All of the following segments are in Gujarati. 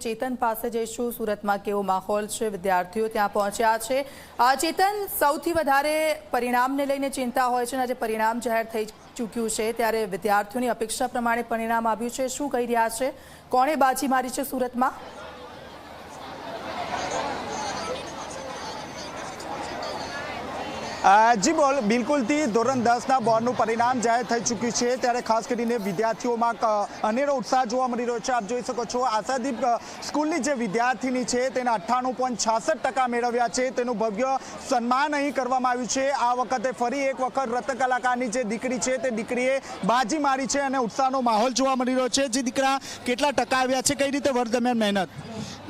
ચેતન પાસે જઈશું। સુરતમાં કેવો માહોલ છે, વિદ્યાર્થીઓ ત્યાં પહોંચ્યા છે। ચેતન, સૌથી વધારે પરિણામને લઈને ચિંતા હોય છે અને આજે પરિણામ જાહેર થઈ ચૂક્યું છે ત્યારે વિદ્યાર્થીઓની અપેક્ષા પ્રમાણે પરિણામ આવ્યું છે, શું કહી રહ્યા છે, કોણે બાજી મારી છે સુરતમાં? જી બિલકુલથી ધોરણ 10ના બોર્ડનું પરિણામ જાહેર થઈ ચૂક્યું છે ત્યારે ખાસ કરીને વિદ્યાર્થીઓમાં અનેરો ઉત્સાહ જોવા મળી રહ્યો છે। આપ જોઈ શકો છો આશાદીપ સ્કૂલની જે વિદ્યાર્થીની છે તેને 98.66% મેળવ્યા છે, તેનું ભવ્ય સન્માન અહીં કરવામાં આવ્યું છે। આ વખતે ફરી એક વખત રત્ન કલાકારની જે દીકરી છે તે દીકરીએ બાજી મારી છે અને ઉત્સાહનો માહોલ જોવા મળી રહ્યો છે। જે દીકરા કેટલા ટકા આવ્યા છે, કઈ રીતે વર્ષ દરમિયાન મહેનત?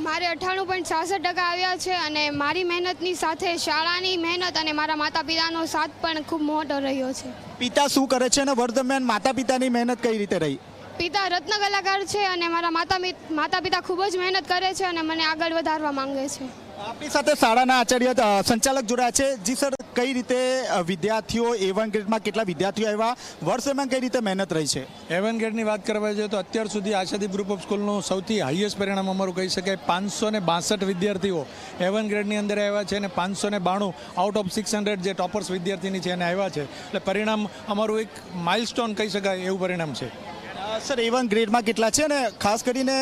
મારે 98.66% આવ્યા છે અને મારી મહેનતની સાથે શાળાની મહેનત અને મારા માતા પિતાનો સાથ પણ ખૂબ મોટો રહ્યો છે। પિતા શું કરે છે અને વર્ષ દરમિયાન માતા પિતાની મહેનત કઈ રીતે રહી? પિતા રત્ન કલાકાર છે અને મારા માતા પિતા ખૂબ જ મહેનત કરે છે અને મને આગળ વધારવા માંગે છે। આપણી સાથે શાળાના આચાર્ય સંચાલક જોડાયા છે। જી સર, કઈ રીતે વિદ્યાર્થીઓ A1 ગ્રેડમાં કેટલા વિદ્યાર્થીઓ આવ્યા, વર્ષ દરમિયાન કઈ રીતે મહેનત રહી છે? A1 ગ્રેડની વાત કરવા જોઈએ તો અત્યાર સુધી આશાદીપ ગ્રુપ ઓફ સ્કૂલનું સૌથી હાઈએસ્ટ પરિણામ અમારું કહી શકાય। 562 વિદ્યાર્થીઓ A1 ગ્રેડની અંદર આવ્યા છે અને 592 આઉટ ઓફ 600 જે ટોપર્સ વિદ્યાર્થીની છે એને આવ્યા છે, એટલે પરિણામ અમારું એક માઇલસ્ટોન કહી શકાય એવું પરિણામ છે। સર, A1 ગ્રેડમાં કેટલા છે અને ખાસ કરીને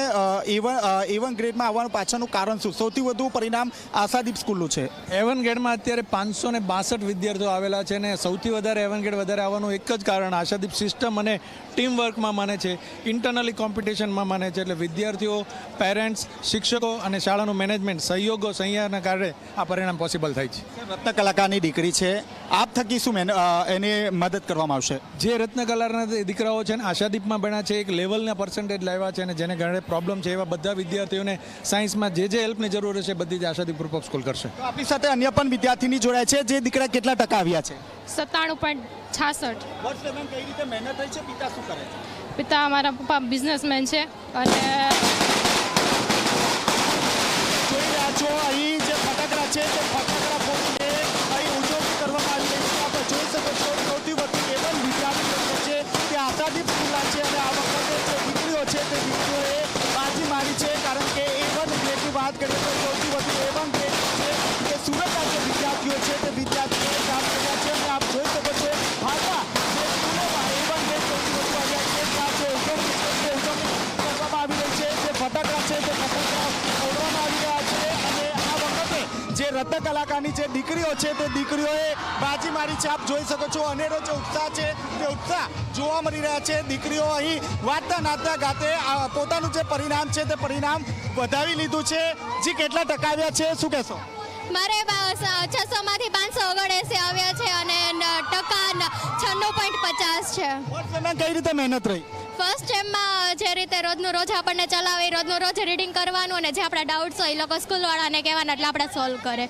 A1 ગ્રેડમાં આવવાનું પાછળનું કારણ શું? સૌથી વધુ પરિણામ આશાદીપ સ્કૂલનું છે। A1 ગ્રેડમાં અત્યારે 562 વિદ્યાર્થીઓ આવેલા છે અને સૌથી વધારે A1 ગ્રેડ વધારે આવવાનું એક જ કારણ આશાદીપ સિસ્ટમ અને ટીમ વર્કમાં માને છે, ઇન્ટરનલી કોમ્પિટિશનમાં માને છે। એટલે વિદ્યાર્થીઓ, પેરેન્ટ્સ, શિક્ષકો અને શાળાનું મેનેજમેન્ટ સહયોગો સહિયારના કારણે આ પરિણામ પોસિબલ થાય છે। રત્ન કલાકારની દીકરી છે, આપ થકી શું એને મદદ કરવામાં આવશે? જે રત્ન કલાકારના દીકરાઓ છે ને આશાદીપમાં ભણ્યા છે, એક લેવલના પર્સન્ટેજ લાવ્યા છે અને જેને ઘણે પ્રોબ્લેમ છે એવા બધા વિદ્યાર્થીઓને સાયન્સમાં જે હેલ્પની જરૂર છે બધી જ આશાદીપ ગ્રુપ ઓફ સ્કૂલ કરશે। તો આપણી સાથે અન્ય પણ વિદ્યાર્થીની જોડાય છે। જે દીકરા કેટલા ટકા આવ્યા છે? 97.66। વર્ષ દરમિયાન કઈ રીતે મહેનત થઈ છે? પિતા શું કરે છે? પિતા મારા પપ્પા બિઝનેસમેન છે અને જોઈ રહ્યા છો અહીં જે ફટાકડા છે તે ફટાકડા ફોડીને અહીં ઉજવણી કરવામાં આવી રહી છે। આપણે જોઈ શકો છો સૌથી વધુ A1 વિદ્યાર્થીઓ છે તે આશાદીપ સ્કૂલના છે અને આ વખતે જે દીકરીઓ છે તે દીકરીઓએ બાજી મારી છે, કારણ કે A1 ગ્રેડની વાત કરીએ તો સૌથી વધુ A1 ગ્રેડ છે કે સુરતના જે વિદ્યાર્થીઓ છે તે વિદ્યાર્થીઓએ પ્રાપ્ત કર્યા છે અને આપ જોઈ શકો છો હાલમાં જે સ્કૂલોમાં A1 ગ્રેડ સૌથી વધુ આવ્યા છે ત્યાં જે ઉજવણી છે તે ઉજવણી કરવામાં આવી રહી છે। જે ફટાકડા છે તે ફટાકડા ફોડવામાં આવી રહ્યા છે અને આ વખતે જે રત્ન કલાકારની જે દીકરીઓ છે તે દીકરીઓએ બાજી મારી છે। આપ જોઈ શકો છો અનેરો જે ઉત્સાહ છે તે ઉત્સાહ જોવા મળી રહ્યા છે। દીકરીઓ અહીં વાંચતા નાચતા ગાતે પોતાનું જે પરિણામ છે તે પરિણામ વધાવી લીધું છે। જી, કેટલા ટકા આવ્યા છે, શું કહેશો? મારે 600 માંથી 579 આવ્યા છે અને ટકા 96.50 છે। વર્ષ દરમિયાન કઈ રીતે મહેનત રહી? ફર્સ્ટ ટાઈમમાં જે રીતે રોજનું રોજ આપણને ચલાવે, રોજનું રોજ રીડિંગ કરવાનું અને જે આપણા ડાઉટ્સ હોય એ લોકો સ્કૂલવાળાને કહેવાના એટલે આપણે સોલ્વ કરે।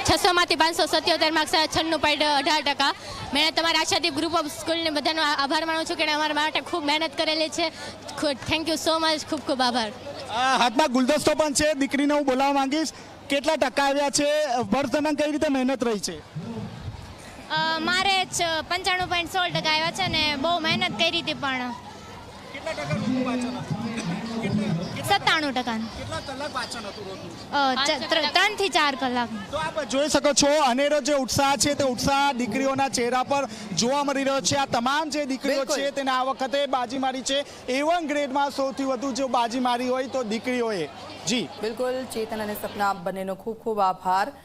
600 માંથી 577 માર્ક્સ 96.18%। મેં તમારા આશાદીપ ગ્રુપ ઓફ સ્કૂલને બધાનો આભાર માનું છું કે અમારા માટે ખૂબ મહેનત કરેલી છે। થેન્ક યુ સો મચ, ખૂબ ખૂબ આભાર। હાથમાં ગુલદસ્તો પણ છે, દીકરીને હું બોલાવવા માંગીશ। કેટલા ટકા આવ્યા છે, વર્ષ દરમિયાન કઈ રીતે મહેનત રહી છે? મારે 95.16% આવ્યા છે અને બહુ મહેનત કરી હતી પણ કેટલા ટકા 97%। કેટલા કલાક વાંચન હતું રોજનું? 3 થી 4 કલાક। તો આપ જોઈ શકો છો અનેરો જે ઉત્સાહ છે તે ઉત્સાહ દીકરીઓના ચહેરા પર જોવા મળી રહ્યો છે। આ તમામ જે દીકરીઓ છે તેને આ વખતે બાજી મારી છે। A1 ગ્રેડમાં સૌથી વધુ જો બાજી મારી હોય તો દીકરીઓએ। જી બિલકુલ, ચેતન અને સપના બંનેનો ખૂબ ખૂબ આભાર।